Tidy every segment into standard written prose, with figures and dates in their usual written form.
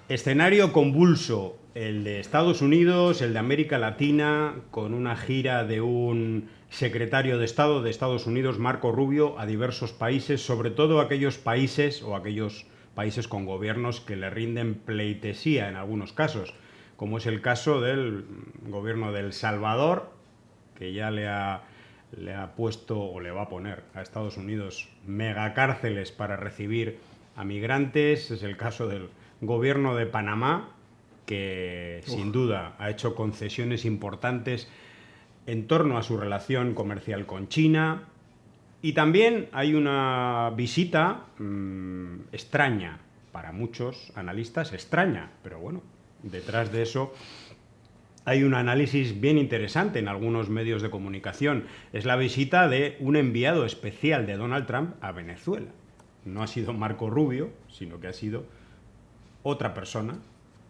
Escenario convulso, el de Estados Unidos, el de América Latina, con una gira de un secretario de Estado de Estados Unidos, Marco Rubio, a diversos países, sobre todo aquellos países con gobiernos que le rinden pleitesía en algunos casos, como es el caso del gobierno de El Salvador, que ya le ha puesto o le va a poner a Estados Unidos megacárceles para recibir a migrantes. Es el caso del gobierno de Panamá, que sin duda ha hecho concesiones importantes en torno a su relación comercial con China. Y también hay una visita extraña, para muchos analistas extraña, pero bueno, detrás de eso hay un análisis bien interesante en algunos medios de comunicación. Es la visita de un enviado especial de Donald Trump a Venezuela. No ha sido Marco Rubio, sino que ha sido otra persona,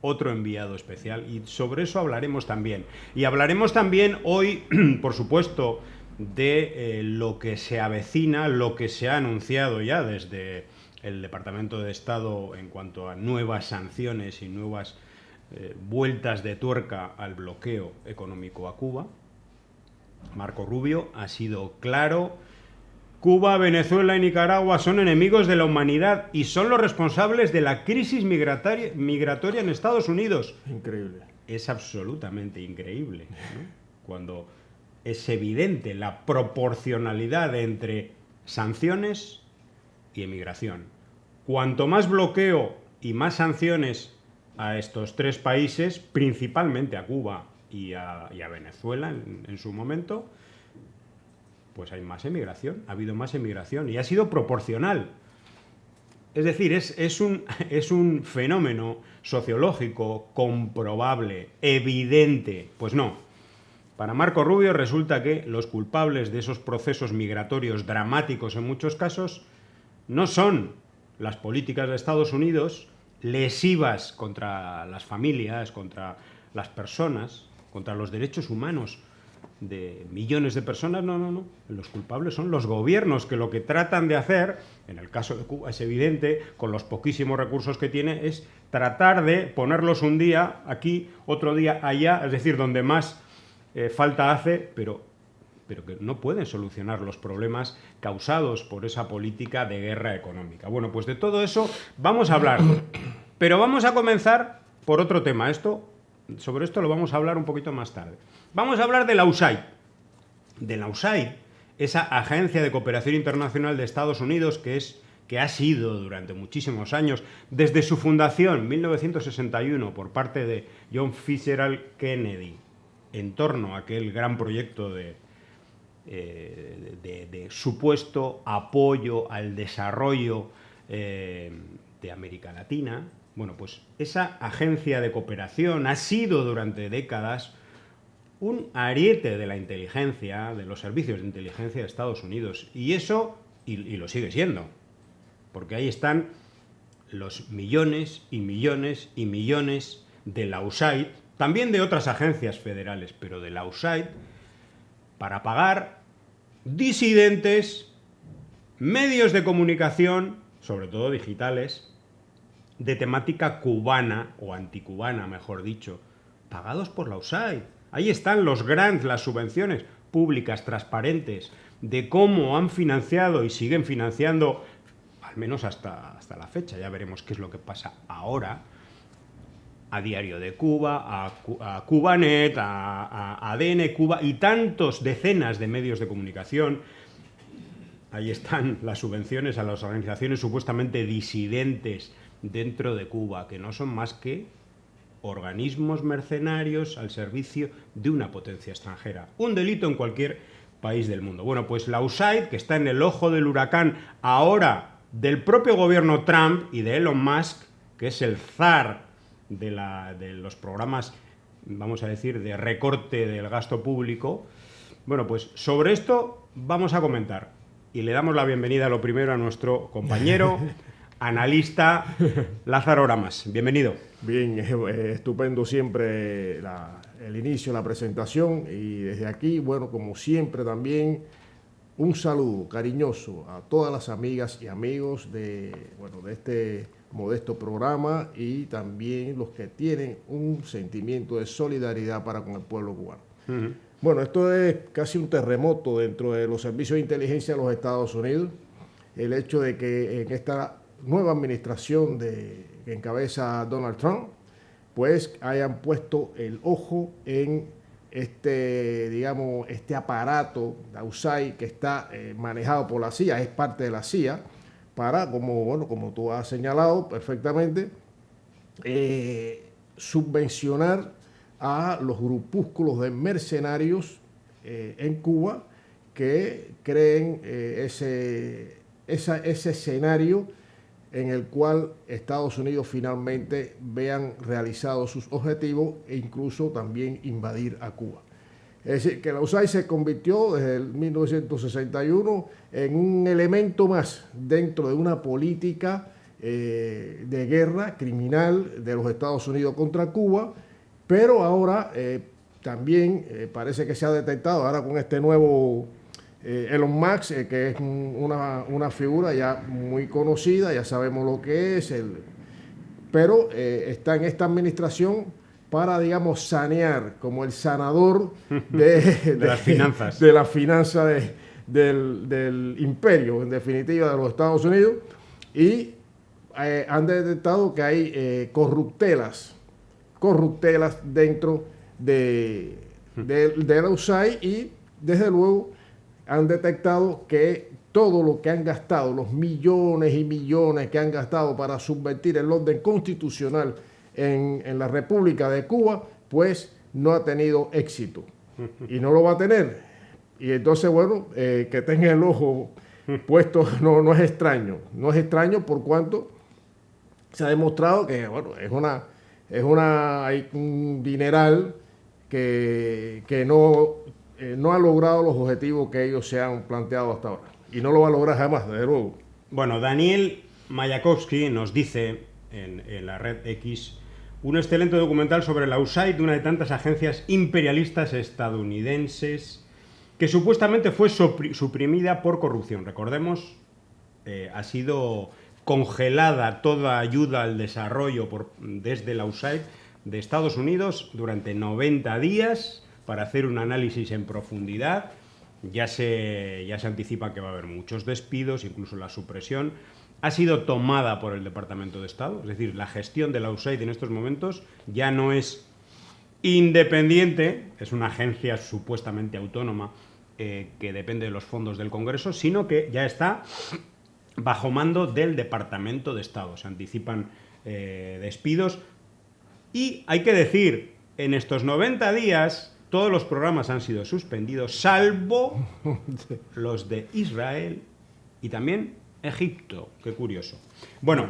otro enviado especial, y sobre eso hablaremos también. Y hablaremos también hoy, por supuesto, de lo que se avecina, lo que se ha anunciado ya desde el Departamento de Estado en cuanto a nuevas sanciones y nuevas vueltas de tuerca al bloqueo económico a Cuba. Marco Rubio ha sido claro: Cuba, Venezuela y Nicaragua son enemigos de la humanidad y son los responsables de la crisis migratoria en Estados Unidos. Increíble. Es absolutamente increíble, ¿no? Cuando es evidente la proporcionalidad entre sanciones y emigración. Cuanto más bloqueo y más sanciones a estos tres países, principalmente a Cuba y a Venezuela en su momento, pues hay más emigración, ha habido más emigración y ha sido proporcional. Es decir, es un fenómeno sociológico comprobable, evidente. Pues no. Para Marco Rubio resulta que los culpables de esos procesos migratorios dramáticos en muchos casos no son las políticas de Estados Unidos, lesivas contra las familias, contra las personas, contra los derechos humanos de millones de personas. No. Los culpables son los gobiernos, que lo que tratan de hacer, en el caso de Cuba es evidente, con los poquísimos recursos que tiene, es tratar de ponerlos un día aquí, otro día allá, es decir, donde más falta hace, pero que no pueden solucionar los problemas causados por esa política de guerra económica. Bueno, pues de todo eso vamos a hablar, pero vamos a comenzar por otro tema. Sobre esto lo vamos a hablar un poquito más tarde. Vamos a hablar de la USAID. De la USAID, esa agencia de cooperación internacional de Estados Unidos que ha sido durante muchísimos años, desde su fundación en 1961 por parte de John Fitzgerald Kennedy, en torno a aquel gran proyecto de supuesto apoyo al desarrollo de América Latina. Bueno, pues esa agencia de cooperación ha sido durante décadas un ariete de la inteligencia, de los servicios de inteligencia de Estados Unidos. Y eso, y lo sigue siendo, porque ahí están los millones y millones y millones de la USAID, también de otras agencias federales, pero de la USAID, para pagar disidentes, medios de comunicación, sobre todo digitales, de temática cubana, o anticubana, mejor dicho, pagados por la USAID. Ahí están los grants, las subvenciones públicas, transparentes, de cómo han financiado y siguen financiando, al menos hasta la fecha, ya veremos qué es lo que pasa ahora, a Diario de Cuba, a Cubanet, a ADN Cuba y tantos decenas de medios de comunicación. Ahí están las subvenciones a las organizaciones supuestamente disidentes dentro de Cuba, que no son más que organismos mercenarios al servicio de una potencia extranjera. Un delito en cualquier país del mundo. Bueno, pues la USAID, que está en el ojo del huracán ahora del propio gobierno Trump y de Elon Musk, que es el zar de los programas, vamos a decir, de recorte del gasto público. Bueno, pues sobre esto vamos a comentar. Y le damos la bienvenida, lo primero, a nuestro compañero, analista, Lázaro Oramas. Bienvenido. Bien, estupendo siempre el inicio, la presentación, y desde aquí, bueno, como siempre también, un saludo cariñoso a todas las amigas y amigos de este modesto programa y también los que tienen un sentimiento de solidaridad para con el pueblo cubano. Bueno, esto es casi un terremoto dentro de los servicios de inteligencia de los Estados Unidos. El hecho de que en esta nueva administración que encabeza Donald Trump, pues hayan puesto el ojo en este aparato, la USAID, que está manejado por la CIA, es parte de la CIA, para, como tú has señalado perfectamente, subvencionar a los grupúsculos de mercenarios en Cuba que creen ese escenario en el cual Estados Unidos finalmente vean realizados sus objetivos e incluso también invadir a Cuba. Es decir, que la USAID se convirtió desde el 1961 en un elemento más dentro de una política de guerra criminal de los Estados Unidos contra Cuba, pero ahora también parece que se ha detectado, ahora con este nuevo Elon Musk, que es una figura ya muy conocida, ya sabemos lo que es, pero está en esta administración para, digamos, sanear, como el sanador de las finanzas. De la finanza del imperio, en definitiva, de los Estados Unidos, y han detectado que hay corruptelas dentro de la USAID y, desde luego, han detectado que todo lo que han gastado, los millones y millones que han gastado para subvertir el orden constitucional en la República de Cuba, pues no ha tenido éxito y no lo va a tener. Y entonces, que tenga el ojo puesto no es extraño por cuanto se ha demostrado que hay un dineral que no ha logrado los objetivos que ellos se han planteado hasta ahora. Y no lo va a lograr jamás, desde luego. Bueno, Daniel Mayakovsky nos dice en la red X un excelente documental sobre la USAID, una de tantas agencias imperialistas estadounidenses que supuestamente fue suprimida por corrupción. Recordemos, ha sido congelada toda ayuda al desarrollo desde la USAID de Estados Unidos durante 90 días para hacer un análisis en profundidad. Ya se anticipa que va a haber muchos despidos, incluso la supresión. Ha sido tomada por el Departamento de Estado, es decir, la gestión de la USAID en estos momentos ya no es independiente, es una agencia supuestamente autónoma que depende de los fondos del Congreso, sino que ya está bajo mando del Departamento de Estado. Se anticipan despidos y hay que decir, en estos 90 días todos los programas han sido suspendidos, salvo los de Israel y también Egipto. Qué curioso. Bueno,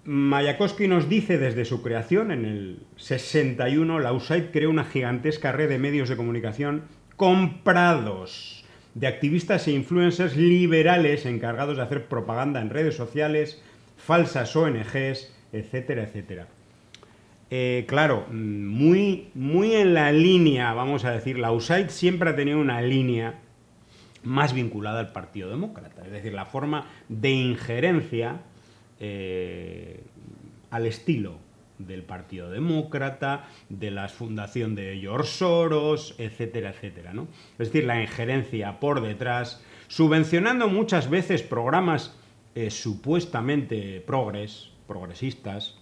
Mayakovsky nos dice desde su creación, en el 61, la USAID creó una gigantesca red de medios de comunicación comprados de activistas e influencers liberales encargados de hacer propaganda en redes sociales, falsas ONGs, etcétera, etcétera. Claro, muy en la línea, vamos a decir, la USAID siempre ha tenido una línea más vinculada al Partido Demócrata, es decir, la forma de injerencia al estilo del Partido Demócrata, de la fundación de George Soros, etcétera, etcétera, ¿no? Es decir, la injerencia por detrás, subvencionando muchas veces programas supuestamente progresistas,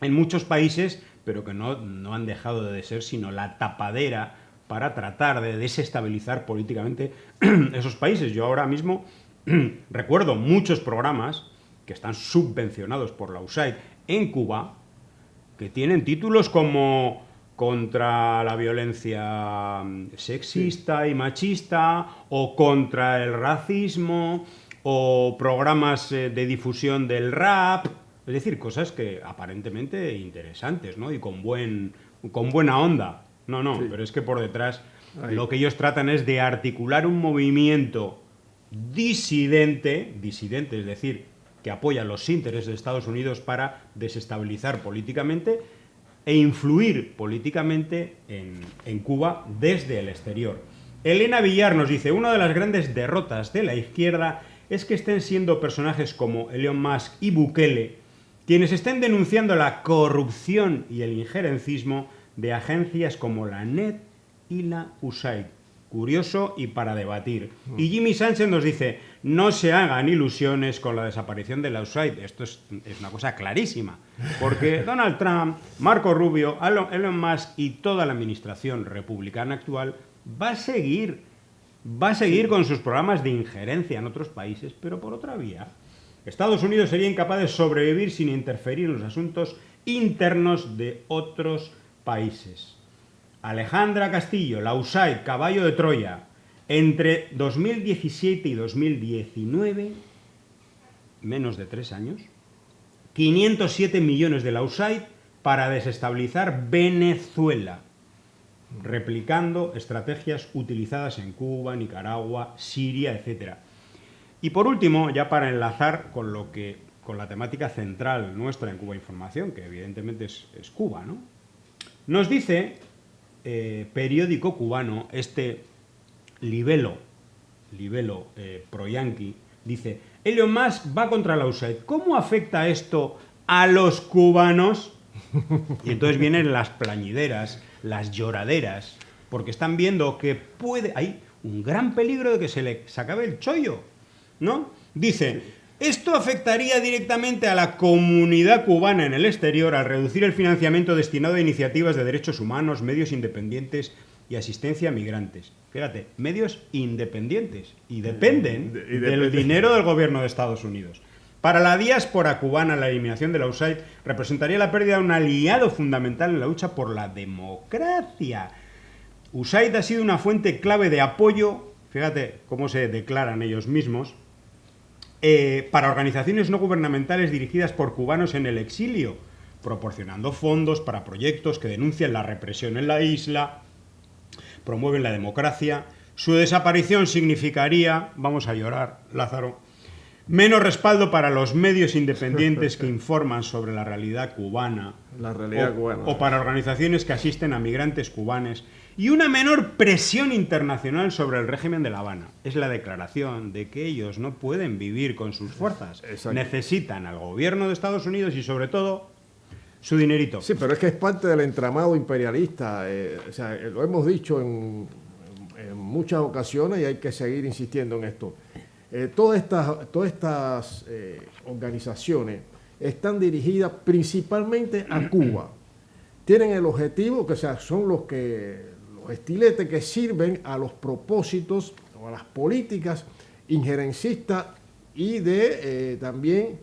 en muchos países, pero que no han dejado de ser sino la tapadera para tratar de desestabilizar políticamente esos países. Yo ahora mismo recuerdo muchos programas que están subvencionados por la USAID en Cuba, que tienen títulos como contra la violencia sexista y machista, o contra el racismo, o programas de difusión del rap, es decir, cosas que aparentemente interesantes, ¿no? Y con buena onda. No, pero es que por detrás lo que ellos tratan es de articular un movimiento disidente, es decir, que apoya los intereses de Estados Unidos para desestabilizar políticamente e influir políticamente en Cuba desde el exterior. Elena Villar nos dice, una de las grandes derrotas de la izquierda es que estén siendo personajes como Elon Musk y Bukele quienes estén denunciando la corrupción y el injerencismo de agencias como la NET y la USAID. Curioso y para debatir. Y Jimmy Sánchez nos dice, no se hagan ilusiones con la desaparición de la USAID. Esto es una cosa clarísima, porque Donald Trump, Marco Rubio, Elon Musk y toda la administración republicana actual va a seguir con sus programas de injerencia en otros países, pero por otra vía. Estados Unidos sería incapaz de sobrevivir sin interferir en los asuntos internos de otros países. Alejandra Castillo, la USAID, caballo de Troya, entre 2017 y 2019, menos de 3 años, 507 millones de la USAID para desestabilizar Venezuela, replicando estrategias utilizadas en Cuba, Nicaragua, Siria, etc. Y por último, ya para enlazar con la temática central nuestra en Cuba Información, que evidentemente es Cuba, ¿no? Nos dice periódico cubano, este libelo pro-yanqui, dice, Elon Musk va contra la USAID. ¿Cómo afecta esto a los cubanos? Y entonces vienen las plañideras, las lloraderas, porque están viendo que hay un gran peligro de que se acabe el chollo, ¿no? Dice, esto afectaría directamente a la comunidad cubana en el exterior al reducir el financiamiento destinado a iniciativas de derechos humanos, medios independientes y asistencia a migrantes. Fíjate, medios independientes y dependen del dinero del gobierno de Estados Unidos. Para la diáspora cubana, la eliminación de la USAID representaría la pérdida de un aliado fundamental en la lucha por la democracia. USAID ha sido una fuente clave de apoyo, fíjate cómo se declaran ellos mismos, para organizaciones no gubernamentales dirigidas por cubanos en el exilio, proporcionando fondos para proyectos que denuncian la represión en la isla, promueven la democracia. Su desaparición significaría, vamos a llorar, Lázaro, menos respaldo para los medios independientes que informan sobre la realidad cubana, o para organizaciones que asisten a migrantes cubanos, y una menor presión internacional sobre el régimen de La Habana. Es la declaración de que ellos no pueden vivir con sus fuerzas. Exacto. Necesitan al gobierno de Estados Unidos y, sobre todo, su dinerito. Sí, pero es que es parte del entramado imperialista. Lo hemos dicho en muchas ocasiones y hay que seguir insistiendo en esto. Todas estas organizaciones están dirigidas principalmente a Cuba. Tienen el objetivo, son los estiletes que sirven a los propósitos o a las políticas injerencistas y también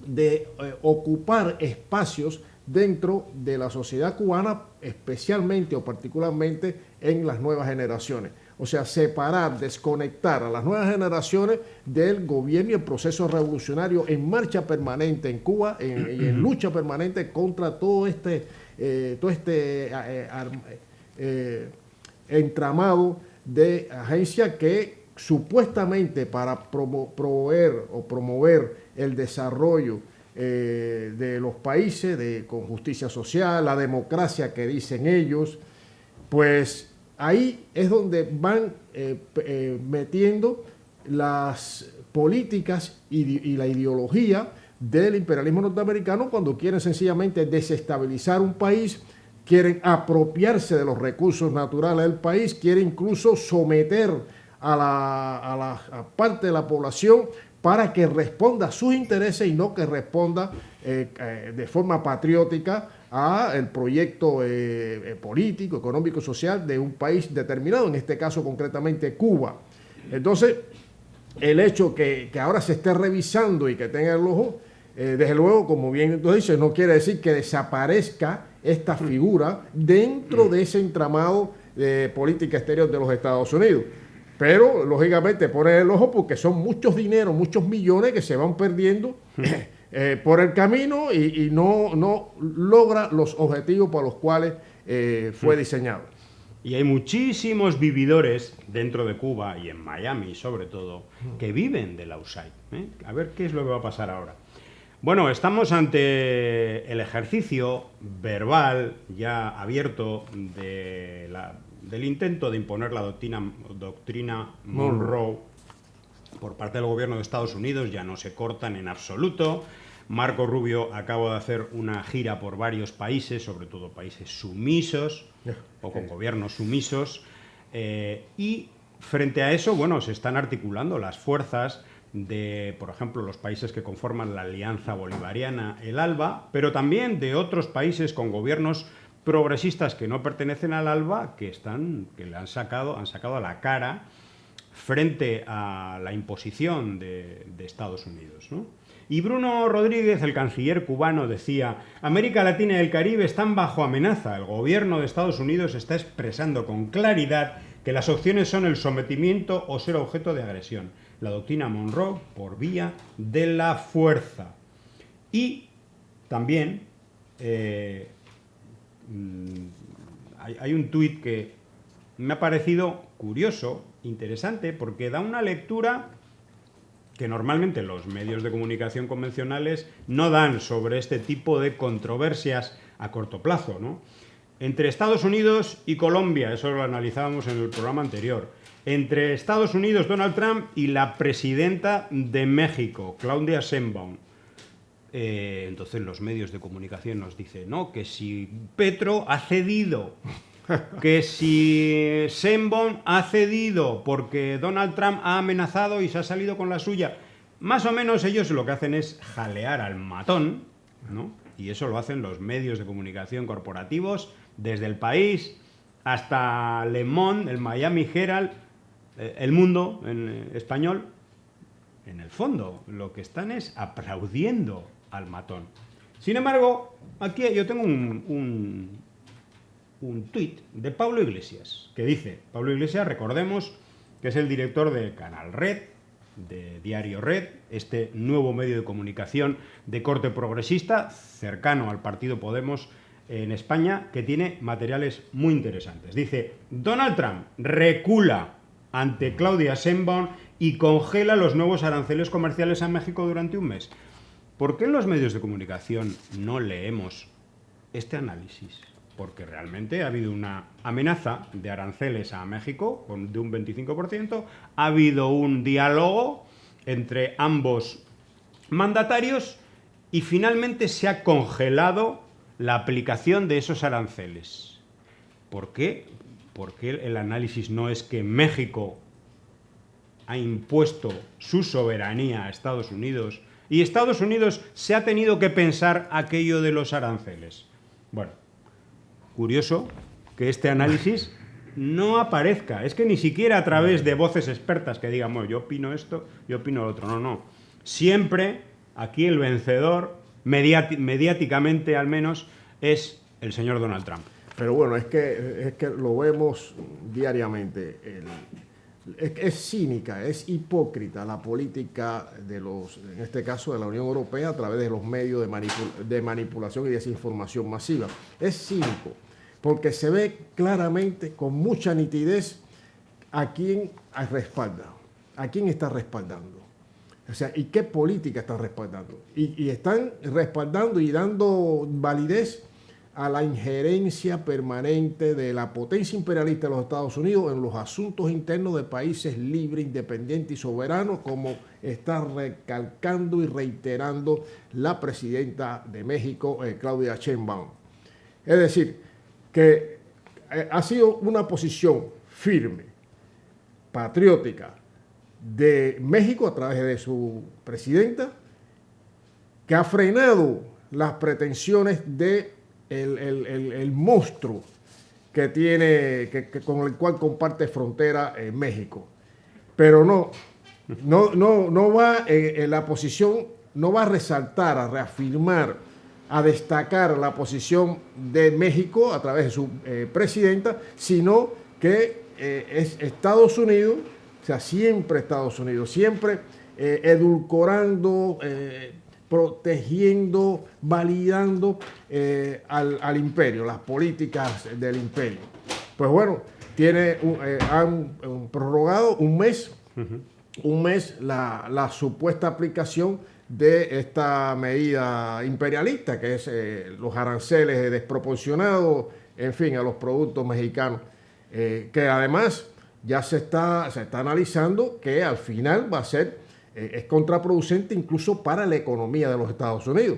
de ocupar espacios dentro de la sociedad cubana, especialmente o particularmente en las nuevas generaciones. O sea, separar, desconectar a las nuevas generaciones del gobierno y el proceso revolucionario en marcha permanente en Cuba y en lucha permanente contra todo este entramado de agencias que supuestamente para promover el desarrollo de los países con justicia social, la democracia que dicen ellos, pues ahí es donde van metiendo las políticas y la ideología del imperialismo norteamericano cuando quieren sencillamente desestabilizar un país, quieren apropiarse de los recursos naturales del país, quieren incluso someter a la parte de la población para que responda a sus intereses y no que responda de forma patriótica al proyecto político, económico, social de un país determinado, en este caso concretamente Cuba. Entonces, el hecho que ahora se esté revisando y que tenga el ojo, desde luego, como bien tú dices, no quiere decir que desaparezca esta figura dentro de ese entramado de política exterior de los Estados Unidos. Pero, lógicamente, ponen el ojo porque son muchos dineros, muchos millones que se van perdiendo por el camino y no logra los objetivos para los cuales fue diseñado. Y hay muchísimos vividores dentro de Cuba y en Miami, sobre todo, que viven de la USAID. A ver qué es lo que va a pasar ahora. Bueno, estamos ante el ejercicio verbal ya abierto de del intento de imponer la doctrina Monroe por parte del gobierno de Estados Unidos ya no se cortan en absoluto. Marco Rubio acaba de hacer una gira por varios países, sobre todo países sumisos o con gobiernos sumisos, y frente a eso, bueno, se están articulando las fuerzas de, por ejemplo, los países que conforman la Alianza Bolivariana, el ALBA, pero también de otros países con gobiernos progresistas que no pertenecen al ALBA, que le han sacado a la cara frente a la imposición de Estados Unidos, ¿no? Y Bruno Rodríguez, el canciller cubano, decía: América Latina y el Caribe están bajo amenaza. El gobierno de Estados Unidos está expresando con claridad que las opciones son el sometimiento o ser objeto de agresión. La doctrina Monroe por vía de la fuerza. Y también hay un tuit que me ha parecido curioso, interesante, porque da una lectura que normalmente los medios de comunicación convencionales no dan sobre este tipo de controversias a corto plazo, ¿no? Entre Estados Unidos y Colombia, eso lo analizábamos en el programa anterior. Entre Estados Unidos, Donald Trump, y la presidenta de México, Claudia Sheinbaum. Entonces los medios de comunicación nos dicen, no, que si Petro ha cedido, que si Sheinbaum ha cedido porque Donald Trump ha amenazado y se ha salido con la suya. Más o menos ellos lo que hacen es jalear al matón, ¿no? Y eso lo hacen los medios de comunicación corporativos, desde El País hasta Le Monde, el Miami Herald, El Mundo en español. En el fondo, lo que están es aplaudiendo al matón. Sin embargo, aquí yo tengo un tuit de Pablo Iglesias, que dice, Pablo Iglesias, recordemos que es el director de Canal Red, de Diario Red, este nuevo medio de comunicación de corte progresista, cercano al partido Podemos en España, que tiene materiales muy interesantes. Dice, Donald Trump recula ante Claudia Sheinbaum y congela los nuevos aranceles comerciales a México durante un mes. ¿Por qué en los medios de comunicación no leemos este análisis? Porque realmente ha habido una amenaza de aranceles a México de un 25%, ha habido un diálogo entre ambos mandatarios y finalmente se ha congelado la aplicación de esos aranceles. ¿Por qué? Porque el análisis no es que México ha impuesto su soberanía a Estados Unidos y Estados Unidos se ha tenido que pensar aquello de los aranceles. Bueno, curioso que este análisis no aparezca. Es que ni siquiera a través de voces expertas que digan, bueno, yo opino esto, yo opino lo otro. No, no. Siempre aquí el vencedor, mediáticamente al menos, es el señor Donald Trump. Pero bueno, es que lo vemos diariamente. Es cínica, es hipócrita la política en este caso de la Unión Europea a través de los medios de manipulación y desinformación masiva. Es cínico, porque se ve claramente, con mucha nitidez, a quién respalda, a quién está respaldando. O sea, ¿y qué política están respaldando? Y están respaldando y dando validez a la injerencia permanente de la potencia imperialista de los Estados Unidos en los asuntos internos de países libres, independientes y soberanos, como está recalcando y reiterando la presidenta de México, Claudia Sheinbaum. Es decir, que ha sido una posición firme, patriótica, de México a través de su presidenta, que ha frenado las pretensiones de el monstruo que tiene, con el cual comparte frontera México. Pero no va en la posición, no va a resaltar, a reafirmar, a destacar la posición de México a través de su presidenta, sino que es Estados Unidos, o sea, siempre Estados Unidos, siempre edulcorando, protegiendo, validando al imperio, las políticas del imperio. Pues bueno, han prorrogado un mes la supuesta aplicación de esta medida imperialista, que es los aranceles desproporcionados, en fin, a los productos mexicanos. que además ya se está analizando que al final va a ser, es contraproducente incluso para la economía de los Estados Unidos.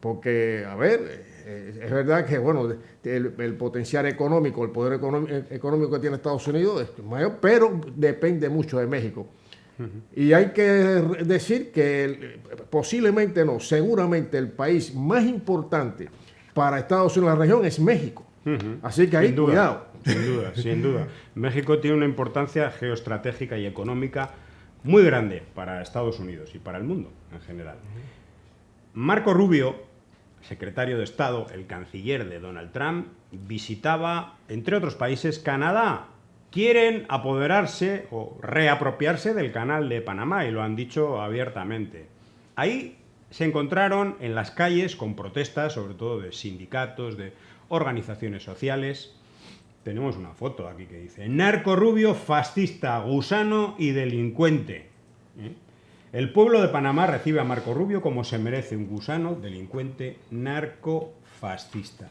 Porque, a ver, es verdad que, bueno, el potencial económico, el poder económico que tiene Estados Unidos es mayor, pero depende mucho de México. Y hay que decir que posiblemente no, seguramente el país más importante para Estados Unidos en la región es México. Así que ahí, cuidado. Sin duda, sin duda. México tiene una importancia geoestratégica y económica muy grande para Estados Unidos y para el mundo en general. Marco Rubio, secretario de Estado, el canciller de Donald Trump, visitaba, entre otros países, Canadá. Quieren apoderarse o reapropiarse del canal de Panamá y lo han dicho abiertamente. Ahí se encontraron en las calles con protestas, sobre todo de sindicatos, de organizaciones sociales. Tenemos una foto aquí que dice: narco rubio, fascista, gusano y delincuente. El pueblo de Panamá recibe a Marco Rubio como se merece, un gusano, delincuente, narco, fascista.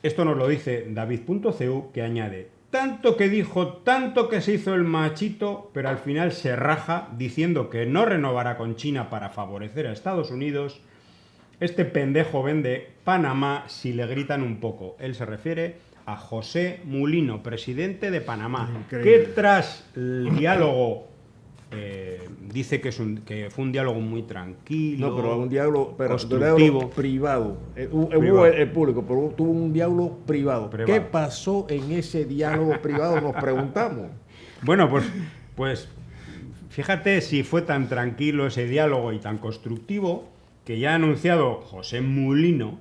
Esto nos lo dice David.cu, que añade: tanto que dijo, tanto que se hizo el machito, pero al final se raja diciendo que no renovará con China para favorecer a Estados Unidos. Este pendejo vende Panamá si le gritan un poco. Él se refiere a José Mulino, presidente de Panamá, que tras el diálogo dice que fue un diálogo muy tranquilo. No, pero un diálogo constructivo, privado. Hubo el público, pero tuvo un diálogo privado. ¿Qué pasó en ese diálogo privado? Nos preguntamos. Bueno, pues fíjate si fue tan tranquilo ese diálogo y tan constructivo, que ya ha anunciado José Mulino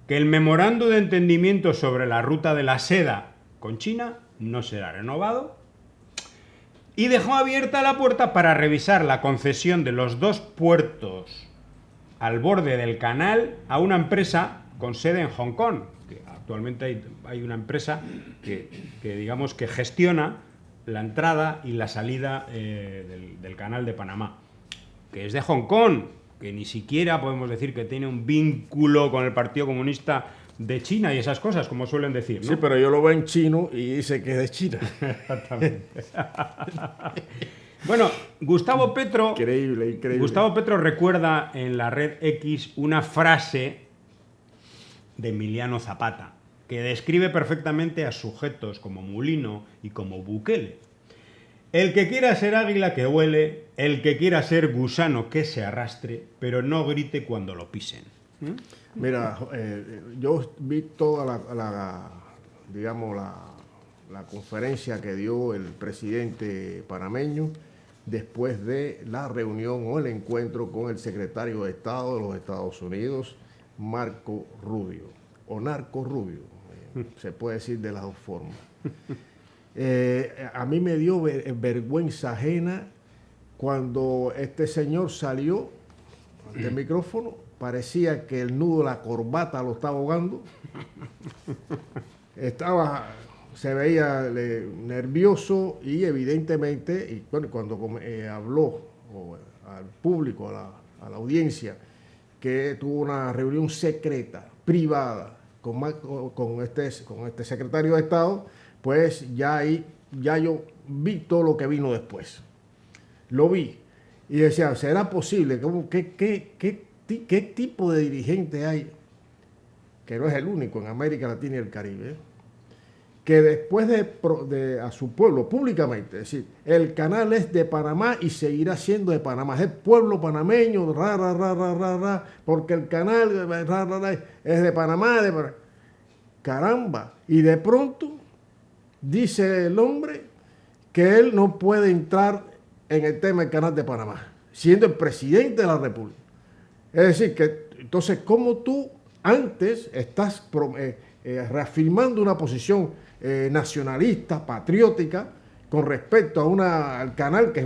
que el memorando de entendimiento sobre la ruta de la seda con China no será renovado, y dejó abierta la puerta para revisar la concesión de los 2 puertos al borde del canal a una empresa con sede en Hong Kong. Que actualmente hay una empresa que digamos que gestiona la entrada y la salida del canal de Panamá, que es de Hong Kong, que ni siquiera podemos decir que tiene un vínculo con el Partido Comunista de China y esas cosas, como suelen decir, ¿no? Sí, pero yo lo veo en chino y dice que es de China. Exactamente. Bueno, Gustavo Petro... Increíble. Gustavo Petro recuerda en la red X una frase de Emiliano Zapata, que describe perfectamente a sujetos como Mulino y como Bukele. El que quiera ser águila que vuele, el que quiera ser gusano que se arrastre, pero no grite cuando lo pisen. Mira, yo vi toda la conferencia que dio el presidente panameño después de la reunión o el encuentro con el secretario de Estado de los Estados Unidos, Marco Rubio, o Narco Rubio, se puede decir de las dos formas. A mí me dio vergüenza ajena cuando este señor salió del micrófono. Parecía que el nudo de la corbata lo estaba ahogando. Se veía nervioso y evidentemente, y bueno, cuando habló al público, a la audiencia, que tuvo una reunión secreta, privada, con este secretario de Estado, pues ya yo vi todo lo que vino después. Lo vi. Y decía, ¿será posible? ¿Qué tipo de dirigente hay? Que no es el único en América Latina y el Caribe, que después de a su pueblo públicamente, es decir, el canal es de Panamá y seguirá siendo de Panamá, es el pueblo panameño, porque el canal es de Panamá, caramba, y de pronto dice el hombre que él no puede entrar en el tema del canal de Panamá, siendo el presidente de la República. Es decir, que entonces, ¿cómo tú antes estás reafirmando una posición nacionalista, patriótica, con respecto al canal, que es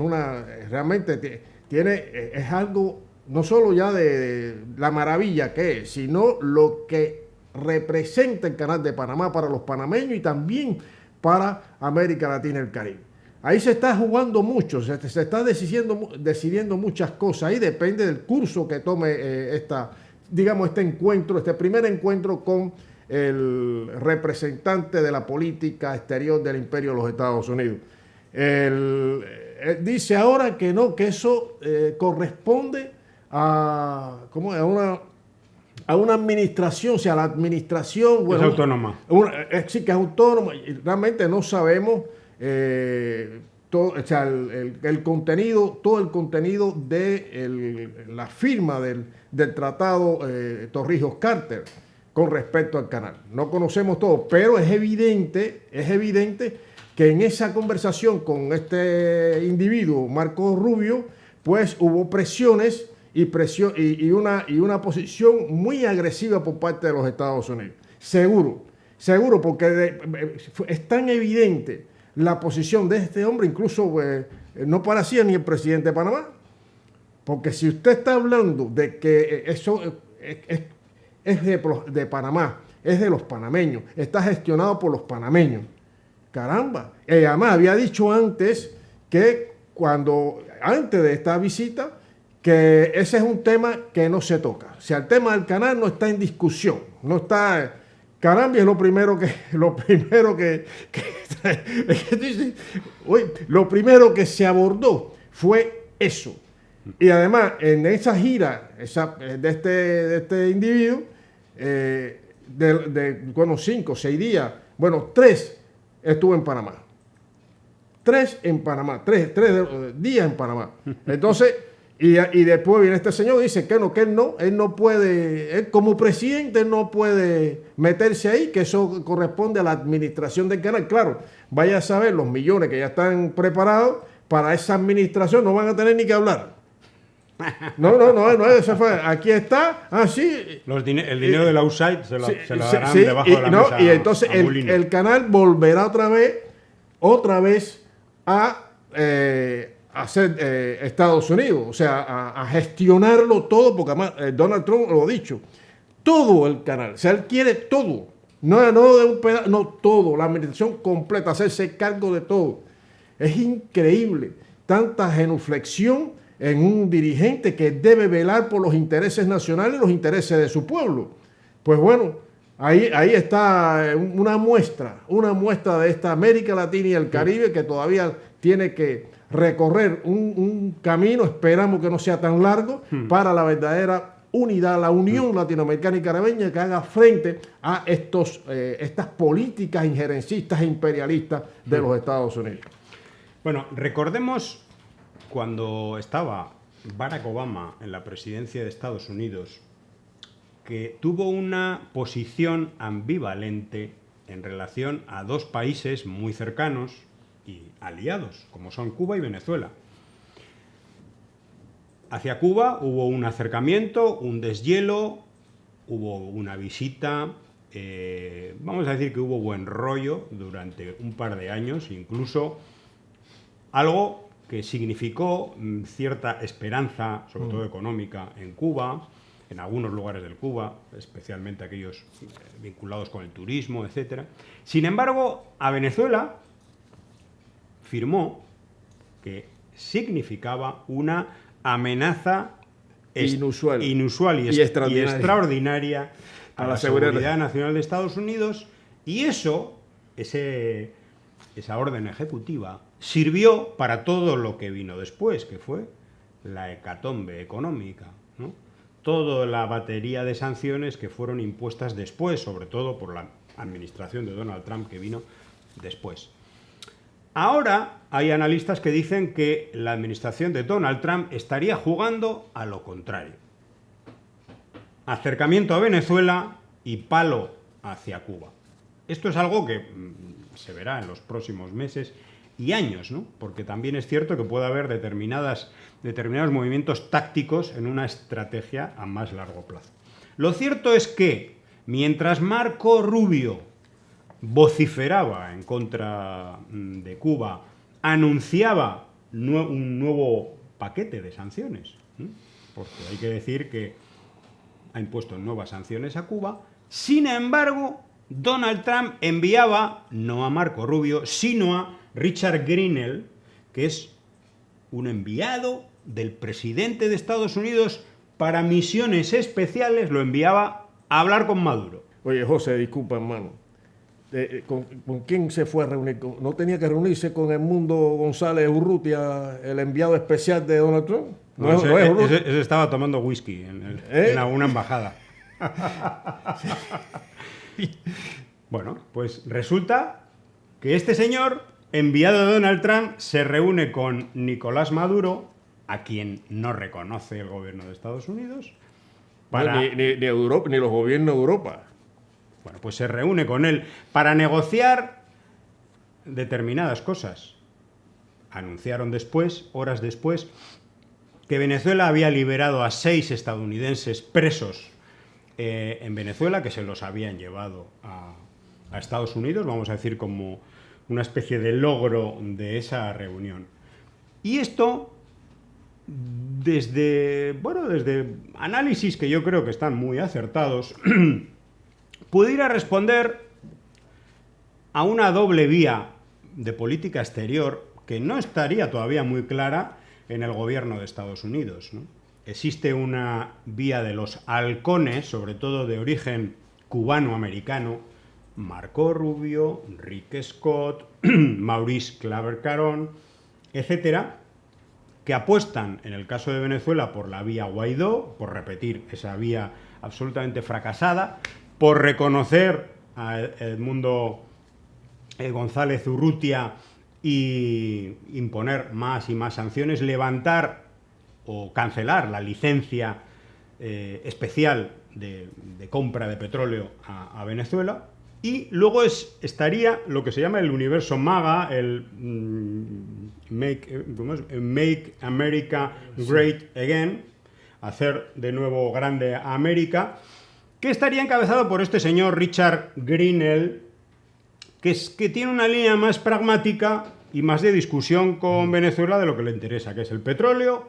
realmente es algo no solo ya de la maravilla que es, sino lo que representa el canal de Panamá para los panameños y también para América Latina y el Caribe? Ahí se está jugando mucho, se está decidiendo muchas cosas. Ahí depende del curso que tome este primer encuentro con el representante de la política exterior del imperio de los Estados Unidos. Dice ahora que no, que eso corresponde a una administración, o sea, la administración... Bueno, es autónoma. Sí, que es autónoma. Y realmente no sabemos todo, o sea, todo el contenido de la firma del tratado Torrijos-Carter con respecto al canal. No conocemos todo, pero es evidente que en esa conversación con este individuo, Marco Rubio, pues hubo presiones y una posición muy agresiva por parte de los Estados Unidos. Seguro, porque es tan evidente la posición de este hombre, incluso no parecía ni el presidente de Panamá. Porque si usted está hablando de que eso es de Panamá, es de los panameños, está gestionado por los panameños. Caramba. Además, había dicho antes que antes de esta visita, que ese es un tema que no se toca. O sea, el tema del canal no está en discusión. No está... Caramba, es lo primero que se abordó fue eso. Y además, en esa gira de este individuo, bueno, 5 o 6 días, bueno, 3 estuvo en Panamá. 3 días en Panamá. Entonces, y después viene este señor y dice que él no puede, él como presidente no puede meterse ahí, que eso corresponde a la administración del canal. Claro, vaya a saber los millones que ya están preparados para esa administración, no van a tener ni que hablar. No, eso fue, aquí está, sí. El dinero del outside se lo darán debajo de la mesa. Y entonces el canal volverá otra vez a hacer Estados Unidos, o sea, a gestionarlo todo, porque además Donald Trump lo ha dicho, todo el canal, o sea, él quiere todo, no de un pedazo, no todo, la administración completa, hacerse cargo de todo. Es increíble tanta genuflexión en un dirigente que debe velar por los intereses nacionales y los intereses de su pueblo. Pues bueno, ahí está una muestra de esta América Latina y el Caribe que todavía tiene que recorrer un camino, esperamos que no sea tan largo, para la verdadera unidad, la unión latinoamericana y caribeña que haga frente a estas políticas injerencistas e imperialistas de los Estados Unidos. Bueno, recordemos cuando estaba Barack Obama en la presidencia de Estados Unidos, que tuvo una posición ambivalente en relación a 2 países muy cercanos y aliados, como son Cuba y Venezuela. Hacia Cuba hubo un acercamiento, un deshielo, hubo una visita, vamos a decir que hubo buen rollo durante un par de años, incluso algo que significó cierta esperanza, sobre todo económica, en Cuba, en algunos lugares del Cuba, especialmente aquellos vinculados con el turismo, etc. Sin embargo, a Venezuela firmó que significaba una amenaza inusual y extraordinaria a la seguridad nacional de Estados Unidos, y esa orden ejecutiva sirvió para todo lo que vino después, que fue la hecatombe económica, ¿no? Toda la batería de sanciones que fueron impuestas después, sobre todo por la administración de Donald Trump que vino después. Ahora hay analistas que dicen que la administración de Donald Trump estaría jugando a lo contrario. Acercamiento a Venezuela y palo hacia Cuba. Esto es algo que se verá en los próximos meses y años, ¿no? Porque también es cierto que puede haber determinados movimientos tácticos en una estrategia a más largo plazo. Lo cierto es que mientras Marco Rubio vociferaba en contra de Cuba, anunciaba un nuevo paquete de sanciones, porque hay que decir que ha impuesto nuevas sanciones a Cuba. Sin embargo, Donald Trump enviaba, no a Marco Rubio, sino a Richard Grenell, que es un enviado del presidente de Estados Unidos para misiones especiales, lo enviaba a hablar con Maduro. Oye, José, disculpa, hermano. ¿Con quién se fue a reunir? ¿No tenía que reunirse con Edmundo González Urrutia, el enviado especial de Donald Trump? No, ese estaba tomando whisky en alguna embajada. Bueno, pues resulta que este señor, enviado de Donald Trump, se reúne con Nicolás Maduro, a quien no reconoce el gobierno de Estados Unidos. Ni Europa, ni los gobiernos de Europa. Bueno, pues se reúne con él para negociar determinadas cosas. Anunciaron después, horas después, que Venezuela había liberado a 6 estadounidenses presos en Venezuela, que se los habían llevado a Estados Unidos, vamos a decir como una especie de logro de esa reunión. Y esto, desde análisis que yo creo que están muy acertados, pudiera responder a una doble vía de política exterior que no estaría todavía muy clara en el gobierno de Estados Unidos, ¿no? Existe una vía de los halcones, sobre todo de origen cubano-americano, Marco Rubio, Rick Scott, Maurice Claver-Caron, etcétera, que apuestan, en el caso de Venezuela, por la vía Guaidó, por repetir esa vía absolutamente fracasada, por reconocer a Edmundo González Urrutia y imponer más y más sanciones, levantar o cancelar la licencia especial de compra de petróleo a Venezuela. Y luego estaría lo que se llama el universo MAGA, el Make America Great Again, hacer de nuevo grande a América, que estaría encabezado por este señor Richard Grenell, que tiene una línea más pragmática y más de discusión con Venezuela de lo que le interesa, que es el petróleo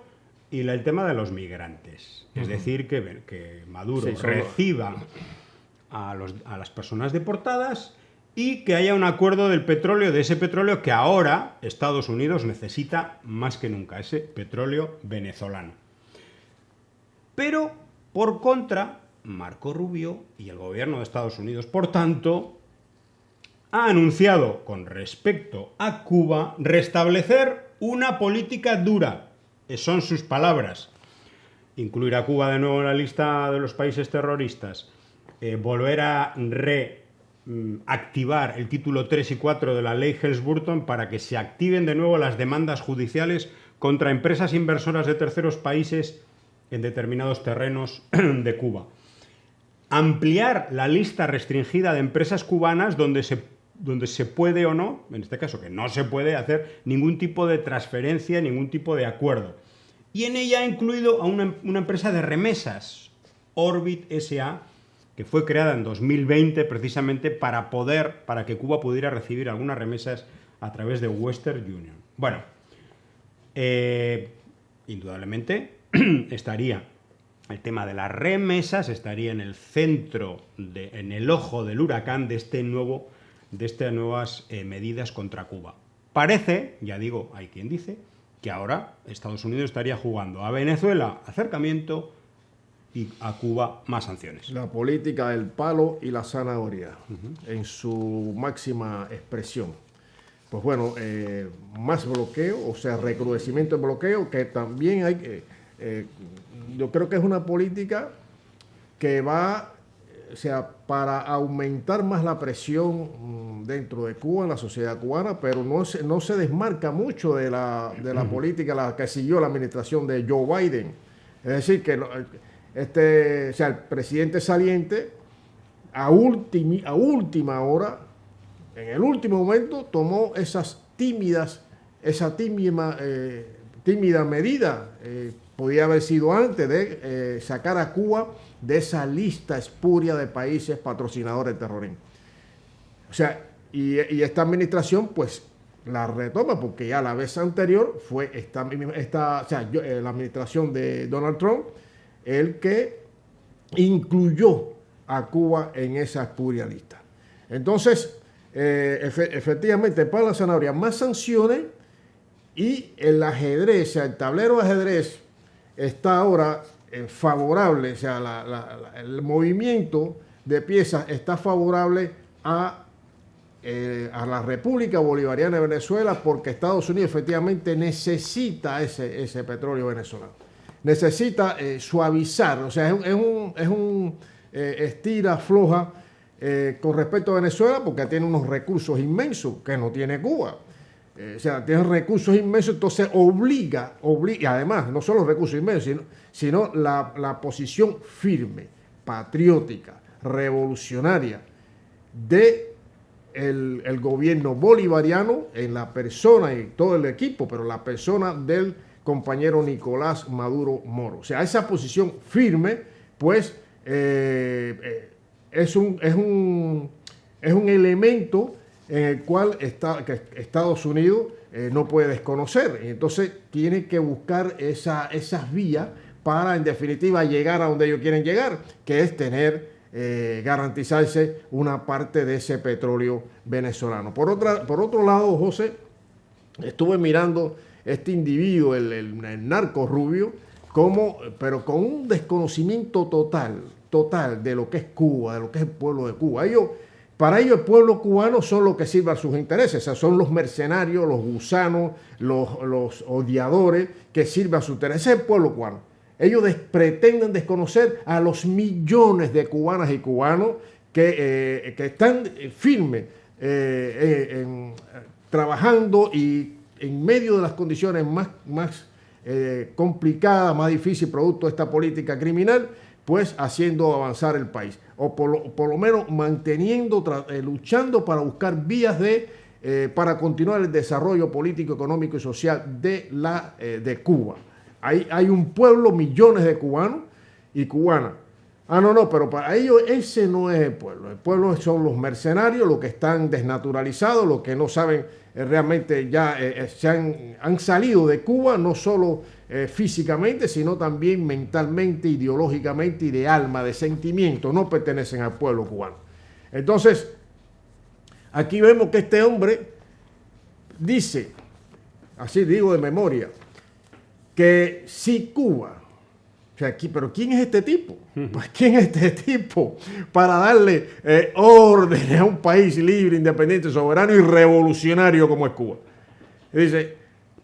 y el tema de los migrantes. Es decir, que Maduro reciba a las personas deportadas y que haya un acuerdo del petróleo, de ese petróleo que ahora Estados Unidos necesita más que nunca, ese petróleo venezolano. Pero, por contra, Marco Rubio y el gobierno de Estados Unidos, por tanto, ha anunciado con respecto a Cuba restablecer una política dura. Son sus palabras. Incluir a Cuba de nuevo en la lista de los países terroristas. Volver a reactivar el título 3 y 4 de la ley Helms-Burton para que se activen de nuevo las demandas judiciales contra empresas inversoras de terceros países en determinados terrenos de Cuba. Ampliar la lista restringida de empresas cubanas donde se puede o no, en este caso que no se puede hacer ningún tipo de transferencia, ningún tipo de acuerdo. Y en ella ha incluido a una empresa de remesas, Orbit S.A., que fue creada en 2020 precisamente para que Cuba pudiera recibir algunas remesas a través de Western Union. Bueno, indudablemente estaría el tema de las remesas, estaría en el centro, en el ojo del huracán de estas nuevas medidas contra Cuba. Parece, ya digo, hay quien dice, que ahora Estados Unidos estaría jugando a Venezuela acercamiento y a Cuba más sanciones. La política del palo y la zanahoria, en su máxima expresión. Pues bueno, más bloqueo, o sea, recrudecimiento de bloqueo, que también hay que... yo creo que es una política que va, o sea, para aumentar más la presión dentro de Cuba, en la sociedad cubana, pero no se desmarca mucho de la política la que siguió la administración de Joe Biden. Es decir, que o sea, el presidente saliente a última hora, en el último momento, tomó esa tímida medida. Podía haber sido antes de sacar a Cuba de esa lista espuria de países patrocinadores de terrorismo. O sea, y esta administración, pues, la retoma, porque ya la vez anterior fue la administración de Donald Trump el que incluyó a Cuba en esa espuria lista. Entonces, efectivamente, para la zanahoria, más sanciones y el ajedrez, o sea, el tablero de ajedrez está ahora favorable, o sea, el movimiento de piezas está favorable a la República Bolivariana de Venezuela, porque Estados Unidos efectivamente necesita ese petróleo venezolano. Necesita suavizar, o sea, es un estira, afloja con respecto a Venezuela, porque tiene unos recursos inmensos que no tiene Cuba. O sea, tiene recursos inmensos, entonces obliga, y además, no solo recursos inmensos, sino la posición firme, patriótica, revolucionaria de el gobierno bolivariano, en la persona y todo el equipo, pero la persona del compañero Nicolás Maduro Moro. O sea, esa posición firme, pues, es un elemento en el cual que Estados Unidos no puede desconocer. Y entonces tiene que buscar esas vías para, en definitiva, llegar a donde ellos quieren llegar, que es garantizarse una parte de ese petróleo venezolano. Por otro lado, José, estuve mirando este individuo, el narco Rubio, pero con un desconocimiento total de lo que es Cuba, de lo que es el pueblo de Cuba. Para ellos el pueblo cubano son los que sirven a sus intereses, o sea, son los mercenarios, los gusanos, los odiadores que sirven a sus intereses. Ese es el pueblo cubano. Ellos pretenden desconocer a los millones de cubanas y cubanos que están firmes trabajando y en medio de las condiciones más complicadas, más difíciles, producto de esta política criminal, pues haciendo avanzar el país, o por lo menos manteniendo, luchando para buscar vías para continuar el desarrollo político, económico y social de Cuba. Hay un pueblo, millones de cubanos y cubanas. Pero para ellos ese no es el pueblo. El pueblo son los mercenarios, los que están desnaturalizados, los que no saben realmente ya han salido de Cuba, no solo físicamente, sino también mentalmente, ideológicamente y de alma, de sentimiento, no pertenecen al pueblo cubano. Entonces, aquí vemos que este hombre dice, así digo de memoria, que si Cuba, pero ¿quién es este tipo? Pues ¿quién es este tipo para darle órdenes a un país libre, independiente, soberano y revolucionario como es Cuba? Dice,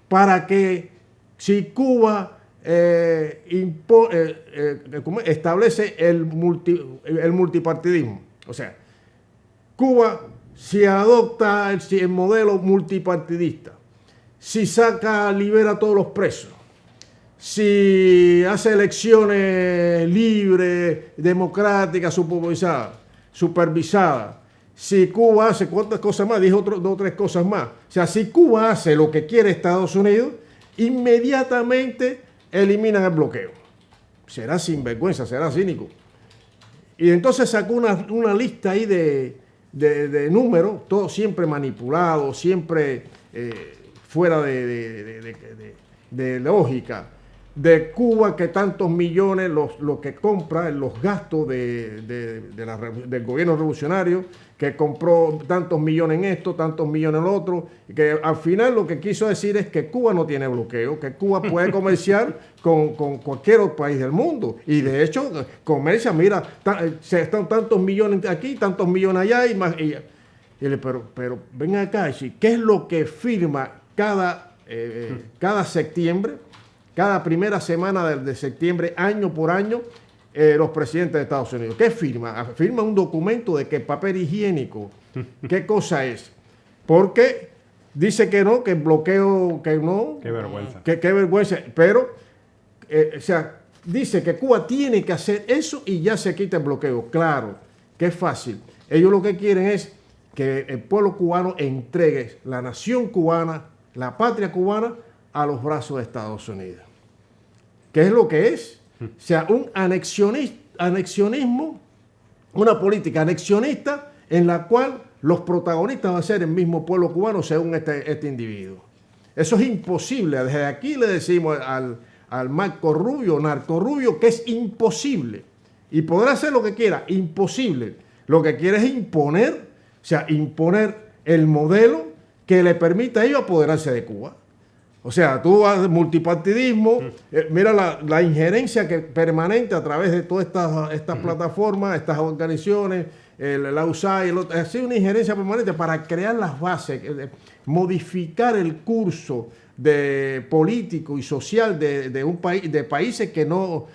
para que si Cuba establece el multipartidismo, o sea, Cuba si adopta el modelo multipartidista, si libera a todos los presos, si hace elecciones libres, democráticas, supervisadas, si Cuba hace cuántas cosas más, dijo dos o tres cosas más. O sea, si Cuba hace lo que quiere Estados Unidos, inmediatamente eliminan el bloqueo. Será sinvergüenza, será cínico. Y entonces sacó una lista ahí de números, todo siempre manipulado, siempre fuera de lógica. De Cuba, que tantos millones, lo que compra, los gastos del gobierno revolucionario, que compró tantos millones en esto, tantos millones en lo otro, que al final lo que quiso decir es que Cuba no tiene bloqueo, que Cuba puede comerciar con cualquier otro país del mundo. Y de hecho, comercia, mira, están tantos millones aquí, tantos millones allá, y más. Pero ven acá, ¿qué es lo que firma cada septiembre? Cada primera semana de septiembre, año por año, los presidentes de Estados Unidos. ¿Qué firma? Firma un documento de que papel higiénico. ¿Qué cosa es? Porque dice que no, que el bloqueo, que no. Qué vergüenza. Qué vergüenza. Pero, dice que Cuba tiene que hacer eso y ya se quita el bloqueo. Claro, que es fácil. Ellos lo que quieren es que el pueblo cubano entregue la nación cubana, la patria cubana, a los brazos de Estados Unidos. ¿Qué es lo que es? O sea, un anexionismo, una política anexionista en la cual los protagonistas van a ser el mismo pueblo cubano según este individuo. Eso es imposible. Desde aquí le decimos al narco Rubio, que es imposible. Y podrá hacer lo que quiera, imposible. Lo que quiere es imponer el modelo que le permita a ellos apoderarse de Cuba. O sea, tú vas de multipartidismo, mira la injerencia permanente a través de todas estas plataformas, estas organizaciones, la USAID, ha sido una injerencia permanente para crear las bases, modificar el curso político y social de un país, de países que no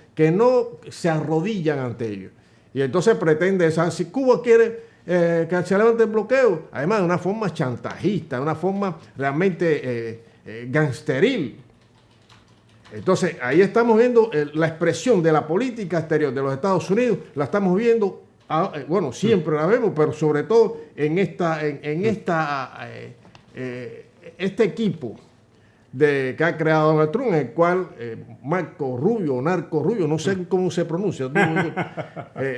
se arrodillan ante ellos. Y entonces pretende, si Cuba quiere que se levante el bloqueo, además de una forma chantajista, de una forma realmente gangsteril. Entonces ahí estamos viendo la expresión de la política exterior de los Estados Unidos, la estamos viendo, bueno, siempre la vemos, pero sobre todo en este equipo que ha creado Donald Trump, en el cual Marco Rubio, no sé cómo se pronuncia,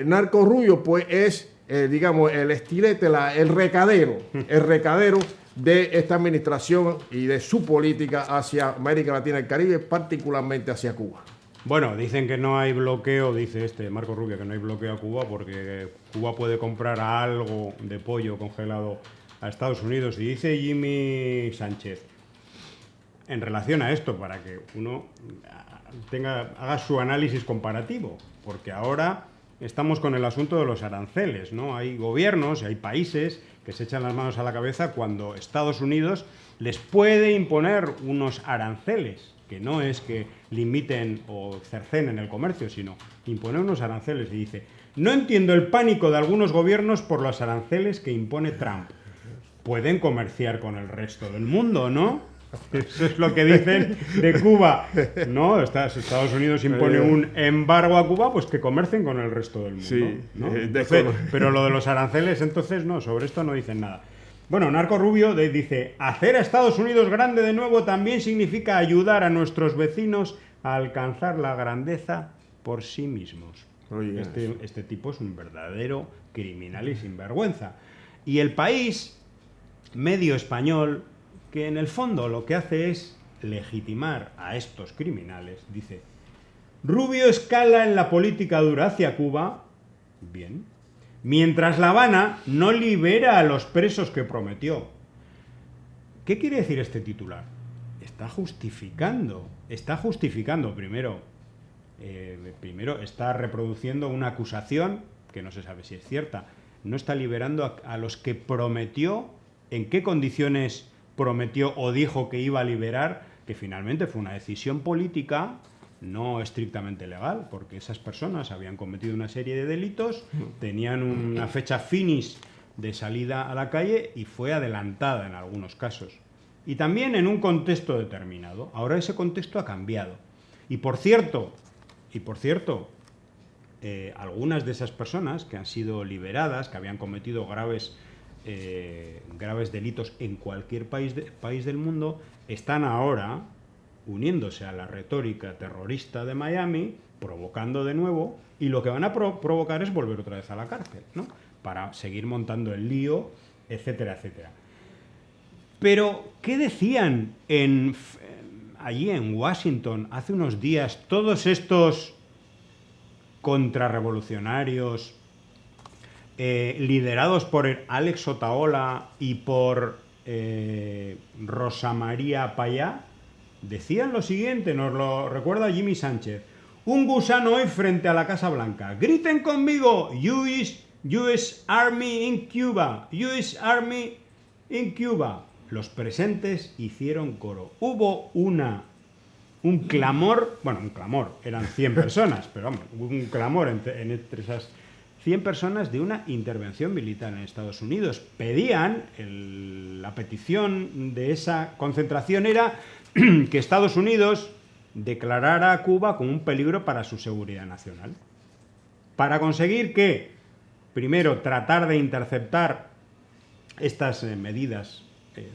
Narco Rubio, pues es, digamos, el estilete, el recadero de esta administración y de su política hacia América Latina y el Caribe, particularmente hacia Cuba. Bueno, dicen que no hay bloqueo, dice Marco Rubio, que no hay bloqueo a Cuba porque Cuba puede comprar algo de pollo congelado a Estados Unidos. Y dice Jimmy Sánchez, en relación a esto, para que uno haga su análisis comparativo, porque ahora estamos con el asunto de los aranceles, ¿no? Hay gobiernos y hay países que se echan las manos a la cabeza cuando Estados Unidos les puede imponer unos aranceles, que no es que limiten o cercenen el comercio, sino imponer unos aranceles. Y dice, no entiendo el pánico de algunos gobiernos por los aranceles que impone Trump. Pueden comerciar con el resto del mundo, ¿no? Eso es lo que dicen de Cuba. No, Estados Unidos impone un embargo a Cuba, pues que comercien con el resto del mundo. Sí, ¿no? Entonces, pero lo de los aranceles, entonces, no, sobre esto no dicen nada. Bueno, Narco Rubio dice, hacer a Estados Unidos grande de nuevo también significa ayudar a nuestros vecinos a alcanzar la grandeza por sí mismos. Este tipo es un verdadero criminal y sinvergüenza. Y el país medio español, que en el fondo lo que hace es legitimar a estos criminales, dice, Rubio escala en la política dura hacia Cuba, bien, mientras La Habana no libera a los presos que prometió. ¿Qué quiere decir este titular? Está justificando, primero está reproduciendo una acusación que no se sabe si es cierta, no está liberando a los que prometió, en qué condiciones prometió o dijo que iba a liberar, que finalmente fue una decisión política, no estrictamente legal, porque esas personas habían cometido una serie de delitos, tenían una fecha finis de salida a la calle y fue adelantada en algunos casos. Y también en un contexto determinado. Ahora ese contexto ha cambiado. Y por cierto, algunas de esas personas que han sido liberadas, que habían cometido graves delitos en cualquier país del mundo, están ahora uniéndose a la retórica terrorista de Miami, provocando de nuevo, y lo que van a provocar es volver otra vez a la cárcel, ¿no? Para seguir montando el lío, etcétera, etcétera. Pero, ¿qué decían allí en Washington hace unos días todos estos contrarrevolucionarios liderados por Alex Otaola y por Rosa María Payá? Decían lo siguiente, nos lo recuerda Jimmy Sánchez. Un gusano hoy frente a la Casa Blanca. Griten conmigo, US Army in Cuba, US Army in Cuba. Los presentes hicieron coro. Hubo un clamor, eran 100 personas, pero vamos, hubo un clamor entre esas 100 personas de una intervención militar en Estados Unidos. Pedían, la petición de esa concentración era que Estados Unidos declarara a Cuba como un peligro para su seguridad nacional. Para conseguir que, primero, tratar de interceptar estas medidas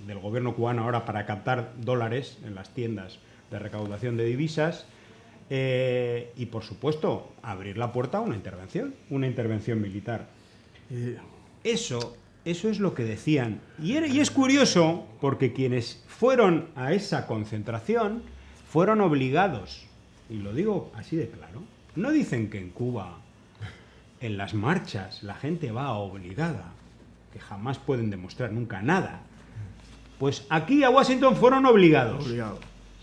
del gobierno cubano ahora para captar dólares en las tiendas de recaudación de divisas, y, por supuesto, abrir la puerta a una intervención militar. Eso es lo que decían. Y es curioso porque quienes fueron a esa concentración fueron obligados, y lo digo así de claro. No dicen que en Cuba, en las marchas, la gente va obligada, que jamás pueden demostrar nunca nada. Pues aquí a Washington fueron obligados.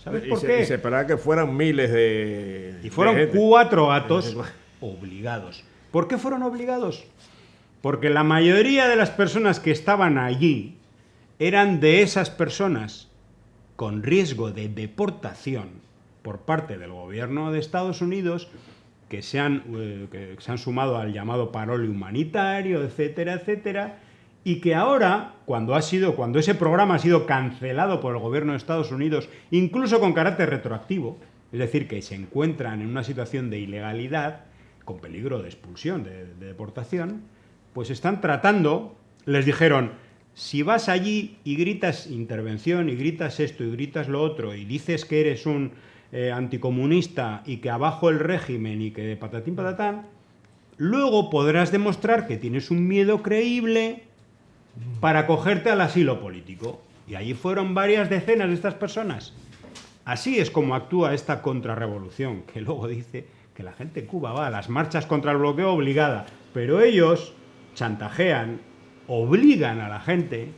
¿Sabes por qué? Y se esperaba que fueran miles de... Y fueron de gente. 4 gatos obligados. ¿Por qué fueron obligados? Porque la mayoría de las personas que estaban allí eran de esas personas con riesgo de deportación por parte del gobierno de Estados Unidos que se han sumado al llamado parole humanitario, etcétera, etcétera, y que ahora, cuando ese programa ha sido cancelado por el gobierno de Estados Unidos, incluso con carácter retroactivo, es decir, que se encuentran en una situación de ilegalidad, con peligro de expulsión, de deportación, pues están tratando, les dijeron, si vas allí y gritas intervención, y gritas esto, y gritas lo otro, y dices que eres un anticomunista, y que abajo el régimen, y que patatín patatán, luego podrás demostrar que tienes un miedo creíble para acogerte al asilo político. Y allí fueron varias decenas de estas personas. Así es como actúa esta contrarrevolución, que luego dice que la gente en Cuba va a las marchas contra el bloqueo obligada, pero ellos chantajean, obligan a la gente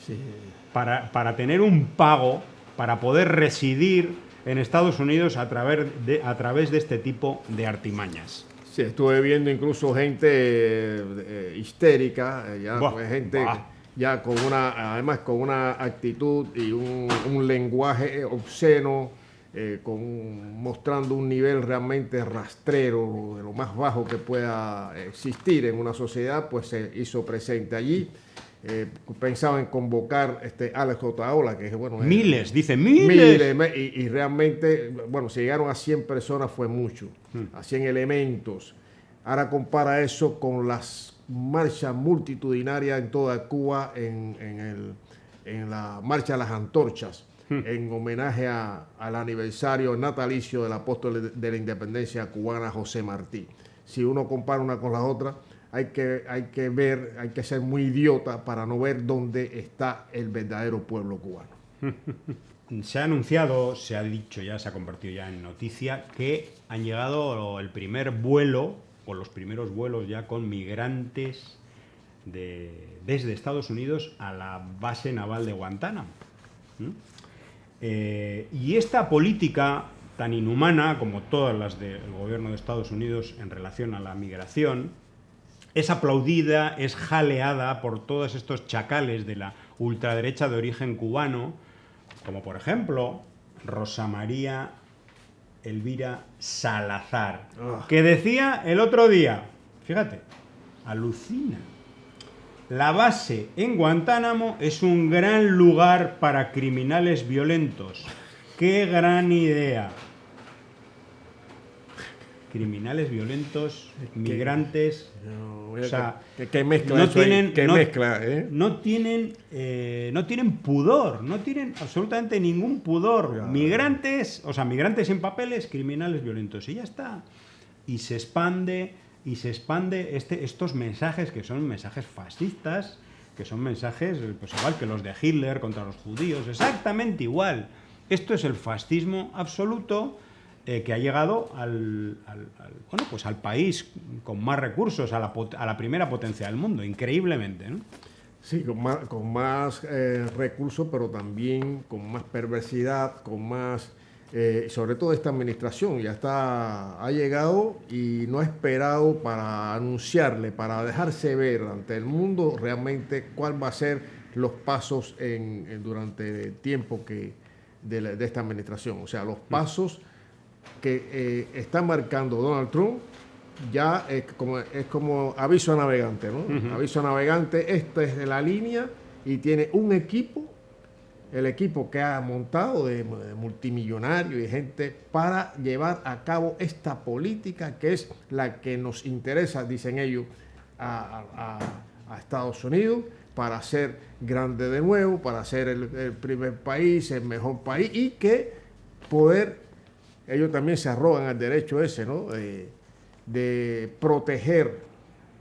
Sí. para tener un pago, para poder residir en Estados Unidos a través de este tipo de artimañas. Sí, estuve viendo incluso gente histérica, gente ya además con una actitud y un lenguaje obsceno, mostrando un nivel realmente rastrero, de lo más bajo que pueda existir en una sociedad, pues se hizo presente allí. Pensaba en convocar Alex Otaola, que es bueno... Miles, dice miles. Y realmente, bueno, si llegaron a 100 personas fue mucho, a 100 elementos. Ahora compara eso con las marchas multitudinarias en toda Cuba, en la Marcha de las Antorchas, en homenaje al aniversario natalicio del apóstol de la independencia cubana, José Martí. Si uno compara una con la otra, hay que ser muy idiota para no ver dónde está el verdadero pueblo cubano. Se ha anunciado, se ha dicho ya, se ha convertido ya en noticia, que han llegado el primer vuelo, o los primeros vuelos ya con migrantes desde Estados Unidos a la base naval de Guantánamo. Y esta política tan inhumana como todas las del gobierno de Estados Unidos en relación a la migración, es aplaudida, es jaleada por todos estos chacales de la ultraderecha de origen cubano, como por ejemplo Rosa María Elvira Salazar, que decía el otro día, fíjate, alucina, la base en Guantánamo es un gran lugar para criminales violentos. ¡Qué gran idea! Criminales violentos, migrantes... O sea, ¿qué mezcla no tienen, no tienen pudor, no tienen absolutamente ningún pudor. Ya. Migrantes, o sea, migrantes sin papeles, criminales violentos. Y ya está. Y se expande estos mensajes que son mensajes fascistas, que son mensajes pues igual que los de Hitler contra los judíos, exactamente igual. Esto es el fascismo absoluto. Que ha llegado al país con más recursos, a la primera potencia del mundo, increíblemente, ¿no? Sí, con más recursos, pero también con más perversidad, con más, sobre todo esta administración, ha llegado y no ha esperado para anunciarle, para dejarse ver ante el mundo realmente cuál va a ser los pasos durante el tiempo de esta administración. O sea, los pasos que está marcando Donald Trump ya es como aviso a navegante, ¿no? Aviso a navegante, esta es la línea y tiene un equipo, el equipo que ha montado de multimillonarios y gente para llevar a cabo esta política que es la que nos interesa, dicen ellos, a Estados Unidos, para ser grande de nuevo, para ser el primer país, el mejor país y que ellos también se arrogan al derecho ese, ¿no? De proteger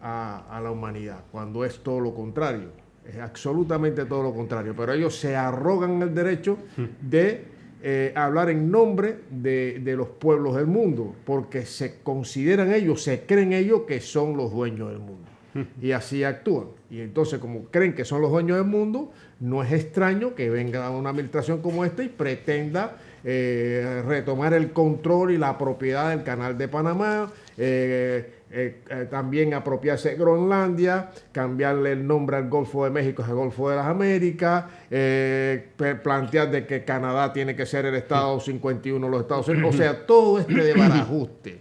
a la humanidad, cuando es todo lo contrario, es absolutamente todo lo contrario, pero ellos se arrogan el derecho de hablar en nombre de los pueblos del mundo, porque se consideran ellos, se creen ellos que son los dueños del mundo. y así actúan. Y entonces, como creen que son los dueños del mundo, no es extraño que venga una administración como esta y pretenda retomar el control y la propiedad del Canal de Panamá, también apropiarse de Groenlandia, cambiarle el nombre al Golfo de México, al Golfo de las Américas, plantear de que Canadá tiene que ser el Estado 51 de los Estados Unidos. O sea, todo este desbarajuste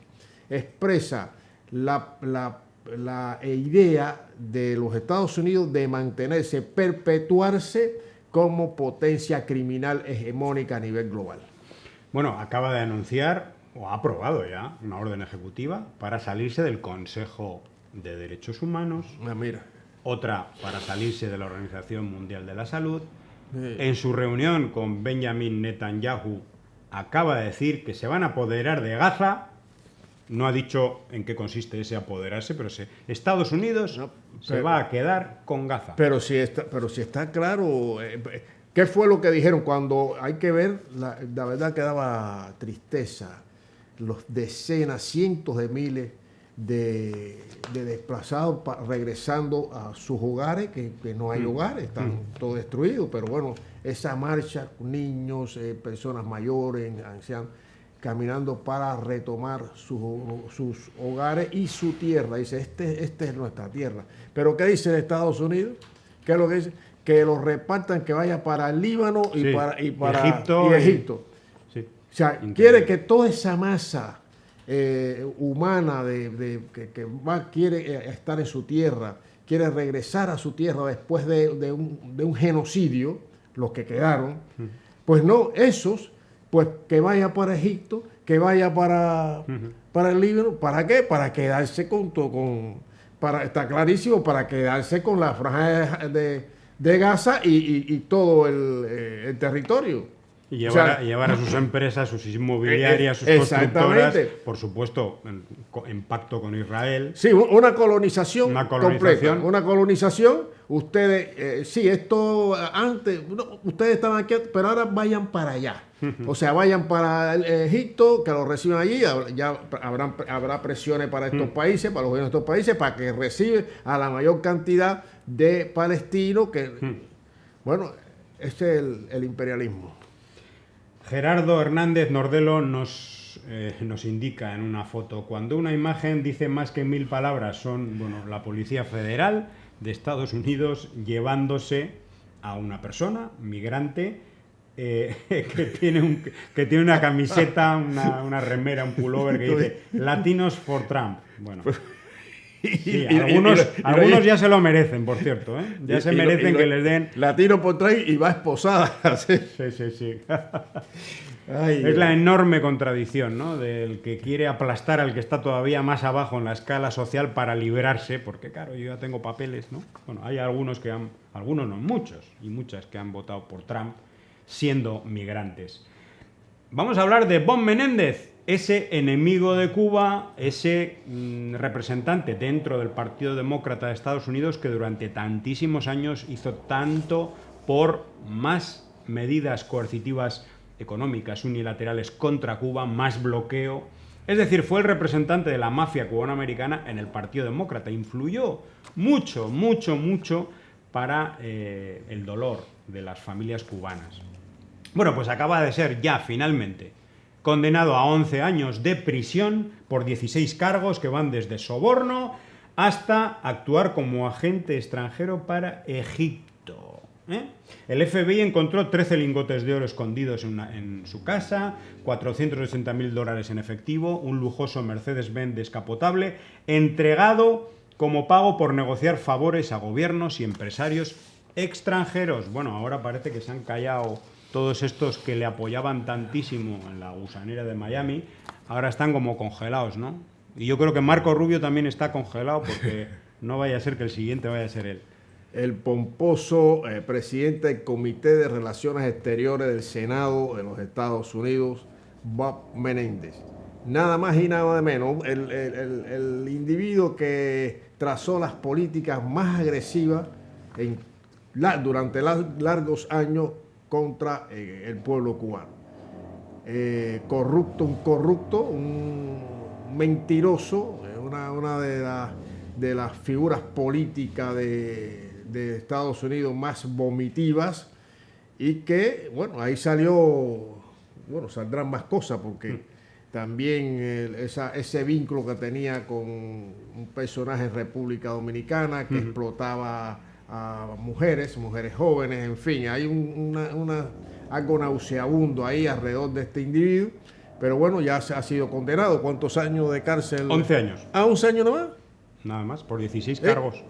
expresa la idea de los Estados Unidos de mantenerse, perpetuarse como potencia criminal hegemónica a nivel global. Bueno, acaba de anunciar, o ha aprobado ya, una orden ejecutiva para salirse del Consejo de Derechos Humanos, Mira. otra para salirse de la Organización Mundial de la Salud. En su reunión con Benjamin Netanyahu acaba de decir que se van a apoderar de Gaza. No ha dicho en qué consiste ese apoderarse, pero Estados Unidos se va a quedar con Gaza. Pero si está claro, ¿qué fue lo que dijeron? Cuando hay que ver, la verdad que daba tristeza, los decenas, cientos de miles de desplazados regresando a sus hogares, que no hay hogares, están todos destruidos, pero bueno, esa marcha, niños, personas mayores, ancianos, caminando para retomar sus hogares y su tierra. Dice, esta es nuestra tierra. Pero ¿qué dice Estados Unidos? ¿Qué es lo que dice? Que los repartan, que vaya para el Líbano y para Egipto. Sí. O sea, quiere que toda esa masa humana que quiere estar en su tierra, quiere regresar a su tierra después de un genocidio, los que quedaron, pues no, esos, pues que vaya para Egipto, que vaya para el Líbano. ¿Para qué? Para quedarse está clarísimo, para quedarse con la franja de Gaza y todo el territorio. Y llevar a sus empresas, sus inmobiliarias, sus constructoras, por supuesto, en pacto con Israel. Sí, una colonización completa. Una colonización. Ustedes, sí, esto antes, ustedes estaban aquí, pero ahora vayan para allá. O sea, vayan para Egipto, que lo reciban allí. Ya habrá presiones para estos países, para los gobiernos de estos países, para que reciban a la mayor cantidad de palestinos que, bueno, ese es el imperialismo. Gerardo Hernández Nordelo nos indica en una foto: cuando una imagen dice más que 1000 palabras, son la Policía Federal de Estados Unidos llevándose a una persona migrante que tiene una camiseta, una remera, un pullover que dice Latinos for Trump. Bueno. Sí, algunos ya se lo merecen, por cierto, ¿eh? Ya se merecen que les den... Latino por train y va esposada. Sí. Ay, es la enorme contradicción, ¿no? Del que quiere aplastar al que está todavía más abajo en la escala social para liberarse, porque claro, yo ya tengo papeles, ¿no? Bueno, hay algunos algunos no, muchos y muchas que han votado por Trump siendo migrantes. Vamos a hablar de Bob Menéndez, ese enemigo de Cuba, ese representante dentro del Partido Demócrata de Estados Unidos que durante tantísimos años hizo tanto por más medidas coercitivas económicas unilaterales contra Cuba, más bloqueo. Es decir, fue el representante de la mafia cubanoamericana en el Partido Demócrata. Influyó mucho para el dolor de las familias cubanas. Bueno, pues acaba de ser ya finalmente condenado a 11 años de prisión por 16 cargos que van desde soborno hasta actuar como agente extranjero para Egipto. El FBI encontró 13 lingotes de oro escondidos en su casa, $480.000 en efectivo, un lujoso Mercedes-Benz descapotable, entregado como pago por negociar favores a gobiernos y empresarios extranjeros. Bueno, ahora parece que se han callado todos estos que le apoyaban tantísimo en la gusanera de Miami, ahora están como congelados, ¿no? Y yo creo que Marco Rubio también está congelado porque no vaya a ser que el siguiente vaya a ser él. El pomposo presidente del Comité de Relaciones Exteriores del Senado de los Estados Unidos, Bob Menéndez. Nada más y nada menos, el individuo que trazó las políticas más agresivas durante largos años contra el pueblo cubano. Un corrupto, un mentiroso, una de las de las figuras políticas de Estados Unidos más vomitivas, y que, bueno, ahí saldrán más cosas, porque también ese vínculo que tenía con un personaje en República Dominicana que explotaba a mujeres jóvenes, en fin, hay algo nauseabundo ahí alrededor de este individuo, pero bueno, ya ha sido condenado. ¿Cuántos años de cárcel? 11 años. ¿Ah, 11 años nomás? Nada más, por 16 cargos.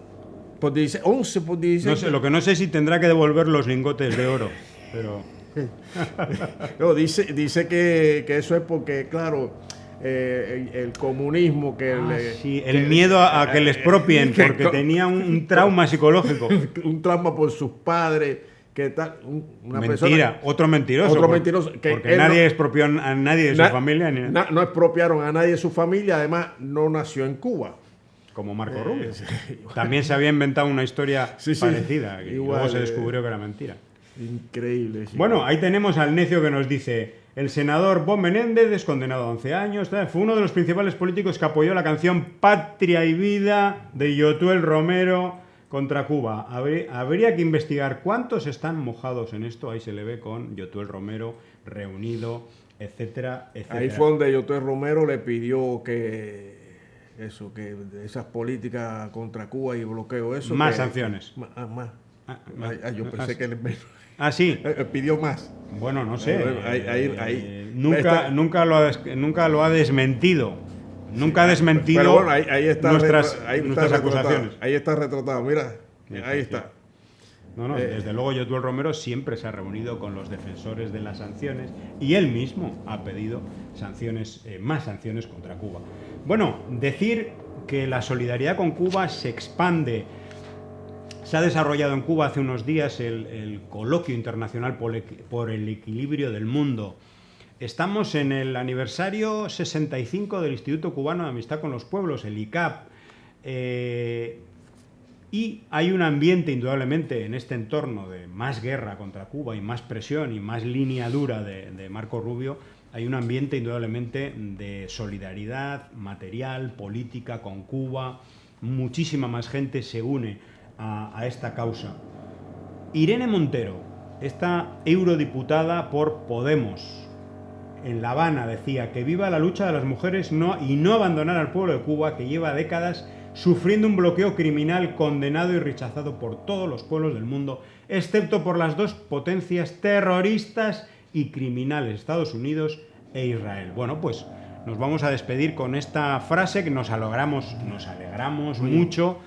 Por 11 por 16. No sé, lo que no sé si tendrá que devolver los lingotes de oro, pero... No, dice que eso es porque, claro, el comunismo sí, el miedo a que les expropien, porque tenía un trauma psicológico. Un trauma por sus padres, que tal, una Mentira, persona, otro mentiroso. Porque nadie expropió a nadie de su familia. No expropiaron a nadie de su familia, además no nació en Cuba. Como Marco Rubio. También se había inventado una historia parecida, y igual, luego se descubrió que era mentira. Increíble. Sí. Bueno, ahí tenemos al necio que nos dice: el senador Bob Menéndez es condenado a 11 años. Fue uno de los principales políticos que apoyó la canción Patria y Vida de Yotuel Romero contra Cuba. Habría que investigar cuántos están mojados en esto. Ahí se le ve con Yotuel Romero reunido, etcétera, etcétera. Ahí fue donde Yotuel Romero le pidió que esas políticas contra Cuba y bloqueo, eso. Más sanciones. Más. Yo pensé que sí. Pidió más. Bueno, no sé. Nunca lo ha desmentido. Nunca ha desmentido. Pero bueno, ahí está nuestras está acusaciones. Ahí está retratado. Mira, ahí está. No, desde luego Yotuel Romero siempre se ha reunido con los defensores de las sanciones y él mismo ha pedido más sanciones contra Cuba. Bueno, decir que la solidaridad con Cuba se expande. Se ha desarrollado en Cuba hace unos días el Coloquio Internacional por el Equilibrio del Mundo. Estamos en el aniversario 65 del Instituto Cubano de Amistad con los Pueblos, el ICAP. Y hay un ambiente, indudablemente, en este entorno de más guerra contra Cuba y más presión y más línea dura de Marco Rubio. Hay un ambiente, indudablemente, de solidaridad material, política con Cuba. Muchísima más gente se une a esta causa. Irene Montero, esta eurodiputada por Podemos, en La Habana decía que viva la lucha de las mujeres y no abandonar al pueblo de Cuba, que lleva décadas sufriendo un bloqueo criminal condenado y rechazado por todos los pueblos del mundo, excepto por las dos potencias terroristas y criminales, Estados Unidos e Israel. Bueno, pues nos vamos a despedir con esta frase que nos alegramos mucho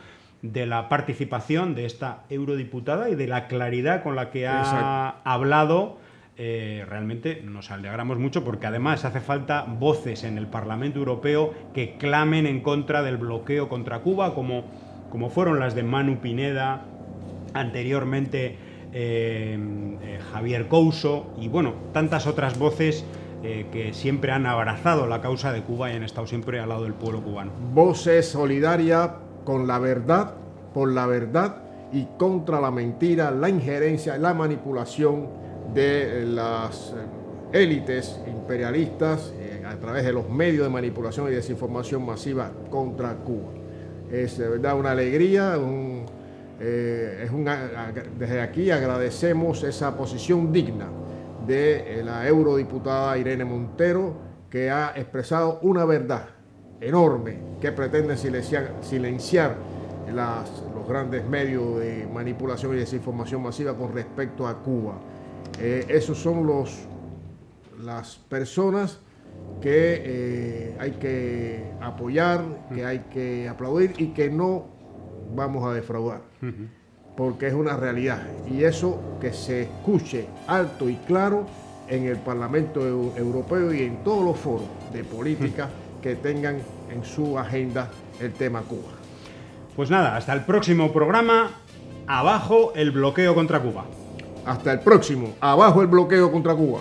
de la participación de esta eurodiputada y de la claridad con la que ha hablado. Realmente nos alegramos mucho, porque además hace falta voces en el Parlamento Europeo que clamen en contra del bloqueo contra Cuba, como fueron las de Manu Pineda, anteriormente Javier Couso, y bueno, tantas otras voces que siempre han abrazado la causa de Cuba y han estado siempre al lado del pueblo cubano. Voces solidarias con la verdad, por la verdad y contra la mentira, la injerencia, la manipulación de las élites imperialistas a través de los medios de manipulación y desinformación masiva contra Cuba. Es de verdad una alegría, desde aquí agradecemos esa posición digna de la eurodiputada Irene Montero, que ha expresado una verdad enorme que pretende silenciar los grandes medios de manipulación y desinformación masiva con respecto a Cuba. Esos son las personas que hay que apoyar, que hay que aplaudir y que no vamos a defraudar, porque es una realidad. Y eso que se escuche alto y claro en el Parlamento Europeo y en todos los foros de política que tengan en su agenda el tema Cuba. Pues nada, hasta el próximo programa. Abajo el bloqueo contra Cuba. Hasta el próximo. Abajo el bloqueo contra Cuba.